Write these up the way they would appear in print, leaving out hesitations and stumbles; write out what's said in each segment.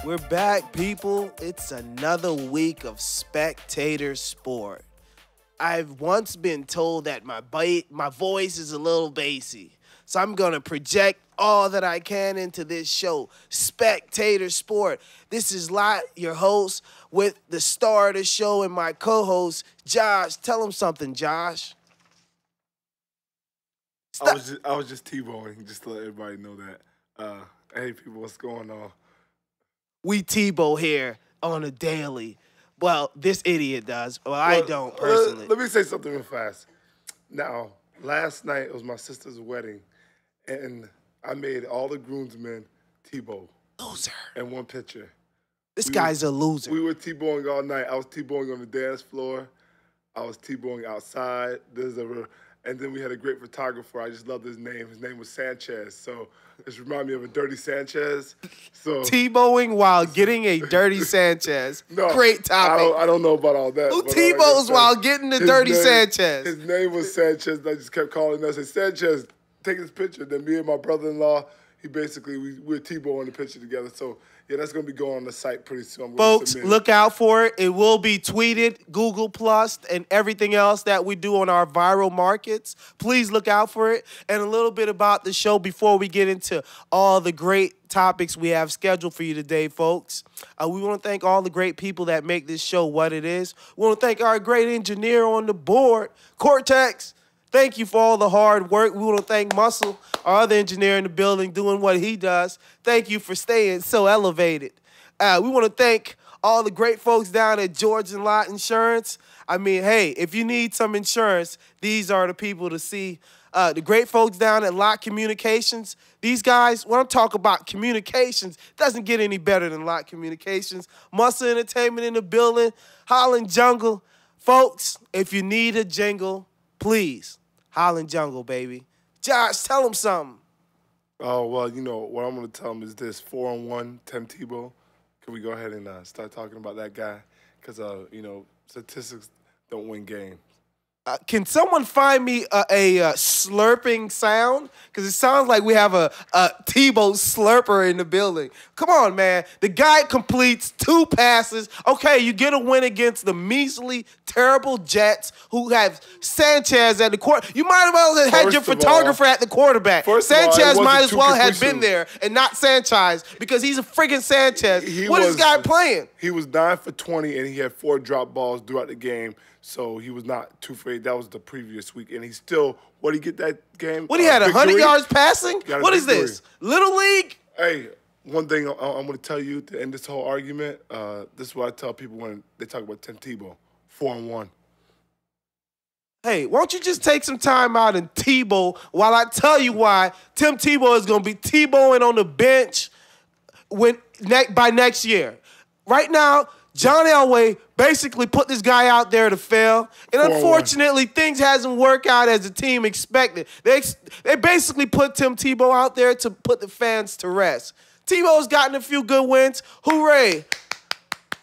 We're back, people. It's another week of spectator sport. I've once been told that my voice is a little bassy, so I'm going to project all that I can into this show, Spectator Sport. This is Lott, your host, with the star of the show and my co-host, Josh. Tell him something, Josh. I was just T-bowing, just to let everybody know that. Hey, people, what's going on? We T-bow here on a daily. Well, this idiot does. Well, I don't, personally. Let me say something real fast. Now, last night it was my sister's wedding, and I made all the groomsmen T-bow. Loser. In one picture. This guy's a loser. We were T-bowing all night. I was T-bowing on the dance floor. I was T-bowing outside. And then we had a great photographer. I just love his name. His name was Sanchez. So this reminded me of a Dirty Sanchez. So T-bowing while getting a Dirty Sanchez. No, great topic. I don't know about all that. Who T-bows while getting the Dirty Sanchez? His name was Sanchez. I just kept calling him. I said, Sanchez, take this picture. Then me and my brother-in-law, we were T-bowing the picture together. So, yeah, that's going to be going on the site pretty soon. Folks, look out for it. It will be tweeted, Google Plus, and everything else that we do on our viral markets. Please look out for it. And a little bit about the show before we get into all the great topics we have scheduled for you today, folks. We want to thank all the great people that make this show what it is. We want to thank our great engineer on the board, Cortex. Thank you for all the hard work. We want to thank Muscle, our other engineer in the building, doing what he does. Thank you for staying so elevated. We want to thank all the great folks down at George and Lott Insurance. I mean, hey, if you need some insurance, these are the people to see. The great folks down at Lott Communications. These guys, when I'm talking about communications, doesn't get any better than Lott Communications. Muscle Entertainment in the building, Holland Jungle. Folks, if you need a jingle, please, Holland Jungle, baby. Josh, tell him something. Oh, well, you know, what I'm going to tell him is this, 4-on-1, Tim Tebow. Can we go ahead and start talking about that guy? Because, you know, statistics don't win games. Can someone find me a slurping sound? Because it sounds like we have a Tebow slurper in the building. Come on, man. The guy completes 2 passes. Okay, you get a win against the measly, terrible Jets who have Sanchez at the court. You might as well have had your photographer at the quarterback. Sanchez might as well have been there and not Sanchez because he's a friggin' Sanchez. What is this guy playing? He was 9 for 20, and he had 4 drop balls throughout the game. So he was not too afraid. That was the previous week. And he still, what did he get that game? What, he had 100 yards passing? What is this? Little League? Hey, one thing I'm going to tell you to end this whole argument, this is what I tell people when they talk about Tim Tebow, 4-on-1. Hey, why don't you just take some time out and Tebow while I tell you why Tim Tebow is going to be Tebowing on the bench by next year. Right now, John Elway basically put this guy out there to fail. And unfortunately, things hasn't worked out as the team expected. They basically put Tim Tebow out there to put the fans to rest. Tebow's gotten a few good wins. Hooray.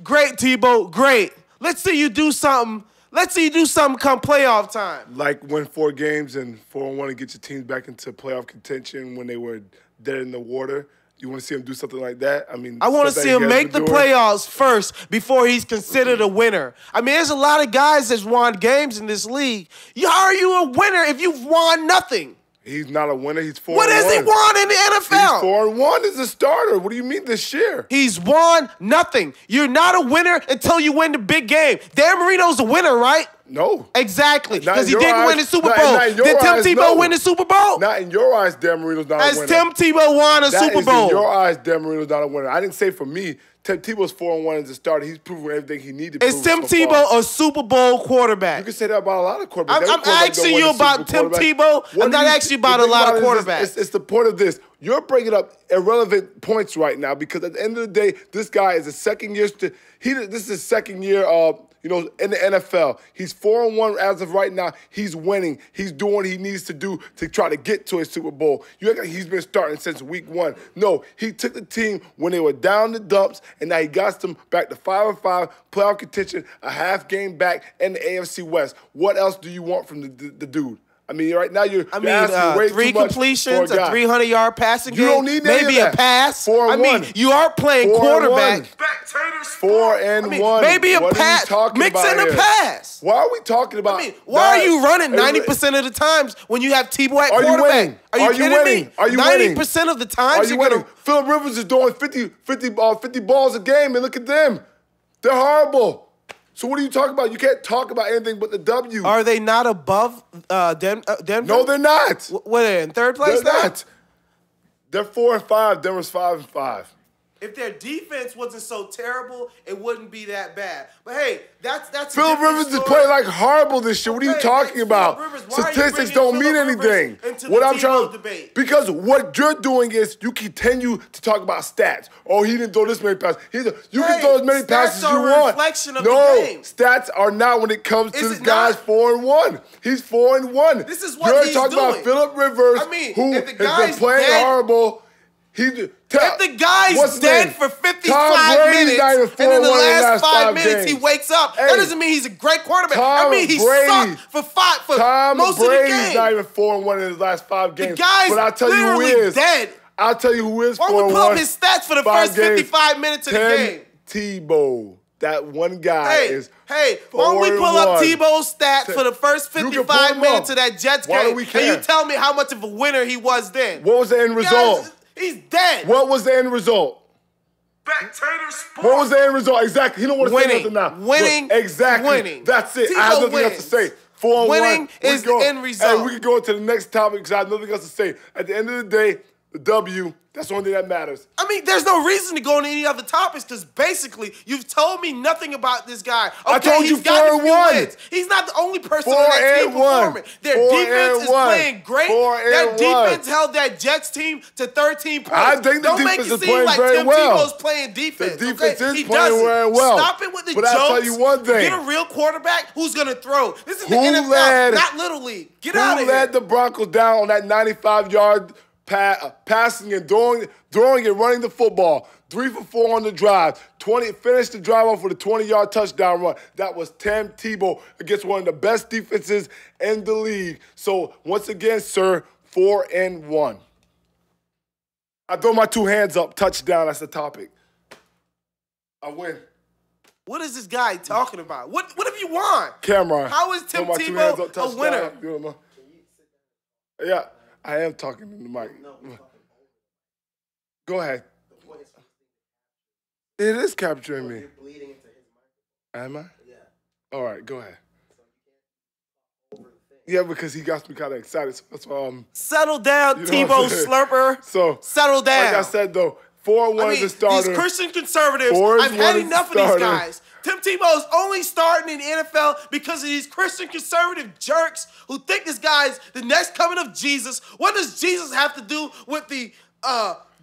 Great, Tebow. Great. Let's see you do something. Let's see you do something come playoff time. Like win 4 games and 4-on-1 and get your teams back into playoff contention when they were dead in the water. You want to see him do something like that? I mean, I want to see him make the playoffs first before he's considered a winner. I mean, there's a lot of guys that's won games in this league. How are you a winner if you've won nothing? He's not a winner. He's 4-on-1. What has he won in the NFL? He's 4-on-1 as a starter. What do you mean this year? He's won nothing. You're not a winner until you win the big game. Dan Marino's a winner, right? No. Exactly. Because he didn't win the Super Bowl. Did Tim Tebow win the Super Bowl? Not in your eyes, Dan Marino's not a winner. Has Tim Tebow won a Super Bowl? In your eyes, Dan Marino's not a winner. I didn't say for me. Tim Tebow's 4-on-1 as a starter. He's proven everything he needed to prove. Is Tim Tebow a Super Bowl quarterback? You can say that about a lot of quarterbacks. I'm asking you about Tim Tebow. I'm not asking you about a lot of quarterbacks. It's the point of this. You're bringing up irrelevant points right now because at the end of the day, this guy is a second year. This is his second year in the NFL. He's 4-on-1 as of right now. He's winning. He's doing what he needs to do to try to get to a Super Bowl. He's been starting since week 1. No, he took the team when they were down the dumps, and now he got them back to 5-5, playoff contention, a half game back in the AFC West. What else do you want from the dude? I mean, right now you're I asking way three too much completions, for a a 300-yard passing game. You don't need any maybe of a that. pass. 4 and 1. You are playing 4 and quarterback. 4 and 1. Maybe a what pass. Are we talking Mix about in a here? pass. Why are we talking about? Why are you running 90% of the times when you have Tebow at Are you quarterback? winning? Are you kidding me? Are you winning? 90% of the times Are you winning? Phillip Rivers is doing 50 balls a game, and look at them. They're horrible. So what are you talking about? You can't talk about anything but the W. Are they not above Denver? No, they're not. What are they, in third place They're now? not. They're 4 and 5. Denver's 5 and 5. If their defense wasn't so terrible, it wouldn't be that bad. But hey, that's Phillip Rivers is playing like horrible this year. What are you talking about? Statistics don't mean anything. What I'm trying to because what you're doing is you continue to talk about stats. Oh, he didn't throw this many passes. You can throw as many passes as you want. No, stats are not when it comes to this guy's 4 and 1. He's 4 and 1. This is what he's doing. You're talking about Phillip Rivers, who has been playing horrible. If the guy's dead for 55 minutes and in the last 5 minutes he wakes up, that doesn't mean he's a great quarterback. I mean he sucked for most of the game. Brady's not even 4 and 1 in his last 5 games. The guy's but I'll tell you who literally is. Dead. I'll tell you who is 4 and 1. Why don't we pull up his stats for the first 55 minutes of the game? Tebow. That one guy is. Hey, why don't we pull up Tebow's stats for the first 55 minutes of that Jets game? And you tell me how much of a winner he was then. What was the end result? He's dead. What was the end result? Spectator sports. What was the end result? Exactly. He don't want to say nothing now. Winning. Exactly. Winning. That's it. Tebow I have nothing else to say. 4 and 1. Winning is the end result. And we can go into the next topic because I have nothing else to say. At the end of the day, the W, that's the only thing that matters. I mean, there's no reason to go into any other topics because basically you've told me nothing about this guy. Okay, I told you 4 and 1. He's not the only person on that team performing. Their defense is playing great. That defense held that Jets team to 13 points. I think the defense is playing very well. Tim Tebow's playing defense. The defense is playing very well. Stop it with the jokes. But I'll tell you one thing. Get a real quarterback who's going to throw. This is the NFL, not Little League. Get out of here. Who led the Broncos down on that 95-yard passing and throwing and running the football? 3 for 4 on the drive. Finished the drive off with a 20-yard touchdown run. That was Tim Tebow against one of the best defenses in the league. So once again, sir, 4 and 1. I throw my 2 hands up. Touchdown. That's the topic. I win. What is this guy talking about? What have you won? Cameron. How is Tim Tebow a winner? Yeah. I am talking in the mic. Go ahead. It is capturing me. Am I? Yeah. All right, go ahead. Yeah, because he got me kind of excited. So that's why settle down, Tebow Slurper. So settle down. Like I said though, 4 and 1 is the starter. These Christian conservatives, I've had enough of these guys. Tim Tebow is only starting in the NFL because of these Christian conservative jerks who think this guy's the next coming of Jesus. What does Jesus have to do with the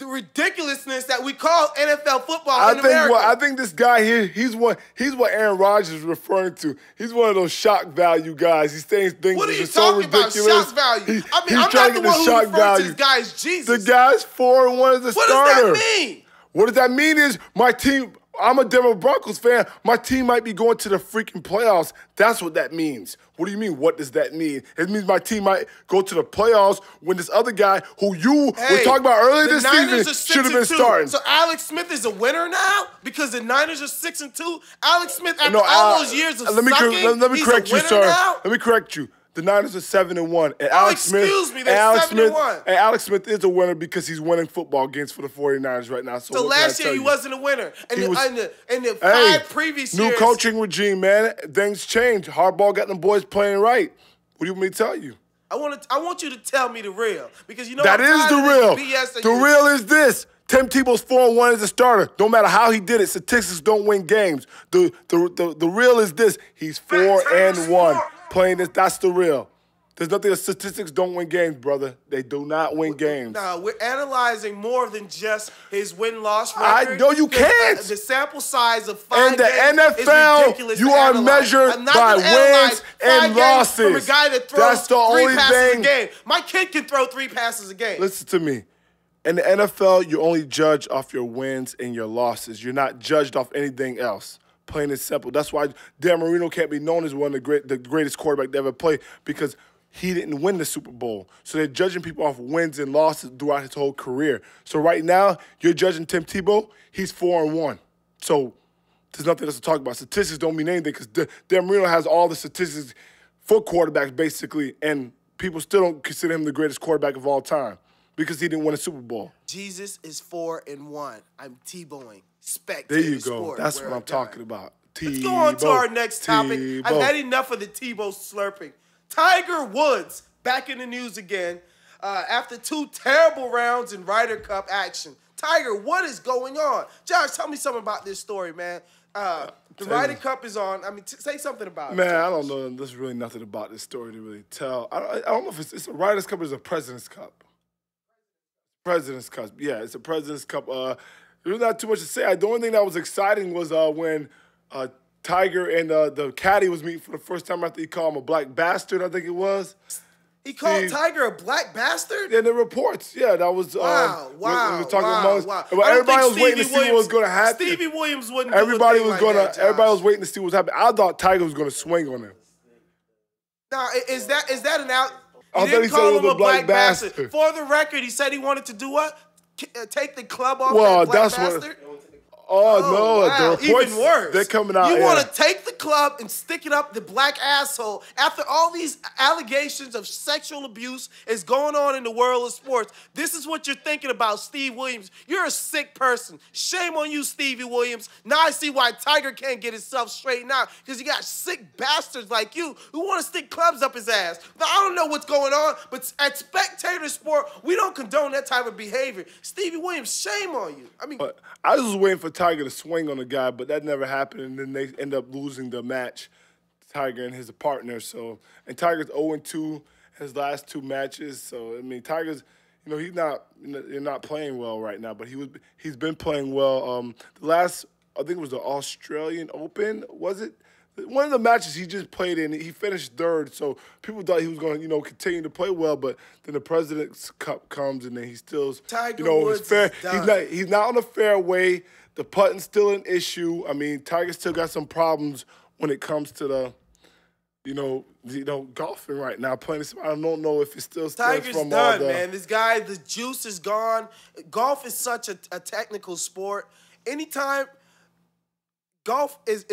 ridiculousness that we call NFL football in America? I think this guy here, he's what Aaron Rodgers is referring to. He's one of those shock value guys. He's saying things that are so ridiculous. What are you talking about, shock value? I'm not the one who refers to this guy as Jesus. The guy's 4 and 1 as a starter. What does that mean? What does that mean is my team, I'm a Denver Broncos fan. My team might be going to the freaking playoffs. That's what that means. What do you mean, what does that mean? It means my team might go to the playoffs when this other guy who you were talking about earlier this season should have been starting. So Alex Smith is a winner now because the Niners are 6-2? Alex Smith, after all those years of sucking, let me correct you, sir. Now? Let me correct you. The Niners are 7-1, and Alex Smith. They're 7-1. And Alex Smith is a winner because he's winning football games for the 49ers right now. So last year he wasn't a winner, and in the 5 previous years, new coaching regime, man. Things change. Harbaugh got them boys playing right. What do you want me to tell you? I want you to tell me the real because you know that is the real. The real is this. Tim Tebow's 4 and 1 as a starter. No matter how he did it, statistics don't win games. The real is this. He's 4 and 1. Playing this, that's the real. There's nothing. Statistics don't win games, brother. They do not win games. No, we're analyzing more than just his win-loss record. I know you can't. The sample size of 5 games in the NFL, is ridiculous you are measured by wins and losses. From a guy that throws that's the 3 only passes thing. a game. My kid can throw 3 passes a game. Listen to me. In the NFL, you only judge off your wins and your losses. You're not judged off anything else. Plain and simple. That's why Dan Marino can't be known as one of the greatest quarterback to ever play because he didn't win the Super Bowl. So they're judging people off wins and losses throughout his whole career. So right now, you're judging Tim Tebow, he's 4-1. So there's nothing else to talk about. Statistics don't mean anything because Dan Marino has all the statistics for quarterbacks, basically, and people still don't consider him the greatest quarterback of all time because he didn't win a Super Bowl. Jesus is 4-1. I'm Tebowing. Spectating. There you go. Sport. That's what I'm talking about. Let's go on to our next topic. I've had enough of the Tebow slurping. Tiger Woods back in the news again after 2 terrible rounds in Ryder Cup action. Tiger, what is going on? Josh, tell me something about this story, man. The Ryder Cup is on. I mean, say something about it. Man, I don't know. There's really nothing about this story to really tell. I don't know if it's a Ryder Cup or it's a President's Cup. President's Cup. Yeah, it's a President's Cup. There's not too much to say. The only thing that was exciting was when Tiger and the caddy was meeting for the first time after he called him a black bastard, I think it was. He called Tiger a black bastard? Yeah, the reports. Yeah, that was wow. But everybody was waiting to see what was going to happen. Stevie Williams wouldn't everybody do was like gonna that, everybody was waiting to see what was happening. I thought Tiger was going to swing on him. Now, is that an out? I thought he said he was a black bastard. For the record, he said he wanted to do what? Take the club off that black bastard? Oh, no, wow. the reports, even worse. They're coming out. You want to take the club and stick it up the black asshole after all these allegations of sexual abuse is going on in the world of sports. This is what you're thinking about, Steve Williams. You're a sick person. Shame on you, Stevie Williams. Now I see why Tiger can't get himself straightened out because you got sick bastards like you who want to stick clubs up his ass. Now, I don't know what's going on, but at Spectator Sport, we don't condone that type of behavior. Stevie Williams, shame on you. I mean, I was waiting for Tiger to swing on the guy, but that never happened, and then they end up losing the match, Tiger and his partner. So, and Tiger's 0-2 his last 2 matches. So, I mean, Tiger's, he's not playing well right now, but he's been playing well. The last, I think it was the Australian Open, was it? One of the matches he just played in, he finished 3rd, so people thought he was going to, continue to play well, but then the President's Cup comes, and then he still, Tiger Woods is done. He's not on the fairway. The putting's still an issue. I mean, Tiger still got some problems when it comes to the, golfing right now. Playing, I don't know if it still stems Tiger's from done, man. This guy, the juice is gone. Golf is such a technical sport. Anytime. Golf is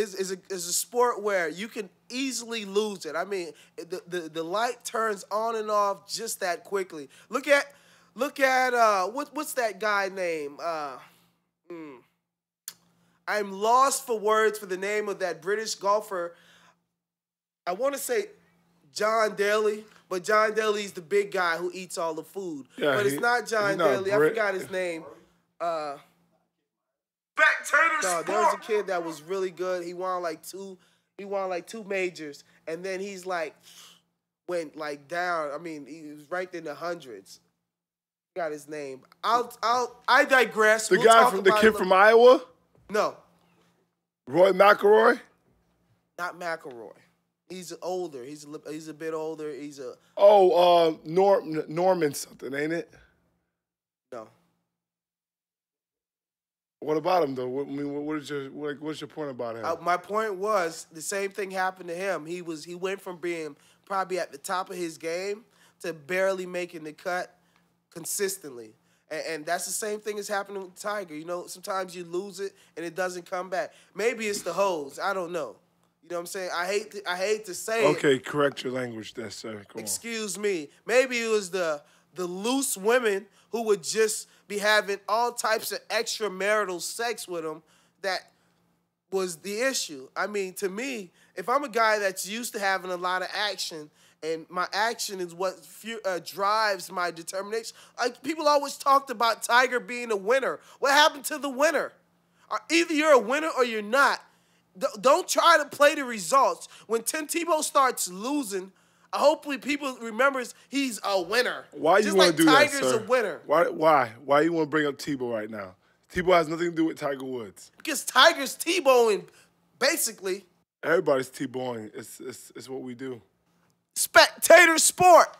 a sport where you can easily lose it. I mean, the light turns on and off just that quickly. Look at what's that guy name? I'm lost for words for the name of that British golfer. I want to say John Daly, but John Daly's the big guy who eats all the food. Yeah, but it's not John Daly. I forgot his name. Spectator Sport. There was a kid that was really good. He won like two majors, and then he's went down. I mean, he was right in the hundreds. Got his name. I digress. The kid from Iowa? No. Roy McIlroy? Not McIlroy. He's older. He's a bit older. He's a Norman something, ain't it? No. What about him though? I mean, what's your point about him? My point was the same thing happened to him. He went from being probably at the top of his game to barely making the cut consistently. And that's the same thing that's happening with Tiger. Sometimes you lose it and it doesn't come back. Maybe it's the hose. I don't know. You know what I'm saying? I hate to say it. Okay, correct your language there, sir. Excuse me. Maybe it was the loose women who would just be having all types of extramarital sex with him that was the issue. I mean, to me, if I'm a guy that's used to having a lot of action and my action is what drives my determination. Like, people always talked about Tiger being a winner. What happened to the winner? Either you're a winner or you're not. Don't try to play the results. When Tim Tebow starts losing, hopefully people remembers he's a winner. Why you want to do Tiger's that, sir? A winner. Why you want to bring up Tebow right now? Tebow has nothing to do with Tiger Woods. Because Tiger's Tebowing, basically. Everybody's Tebowing. It's what we do. Spectator Sport.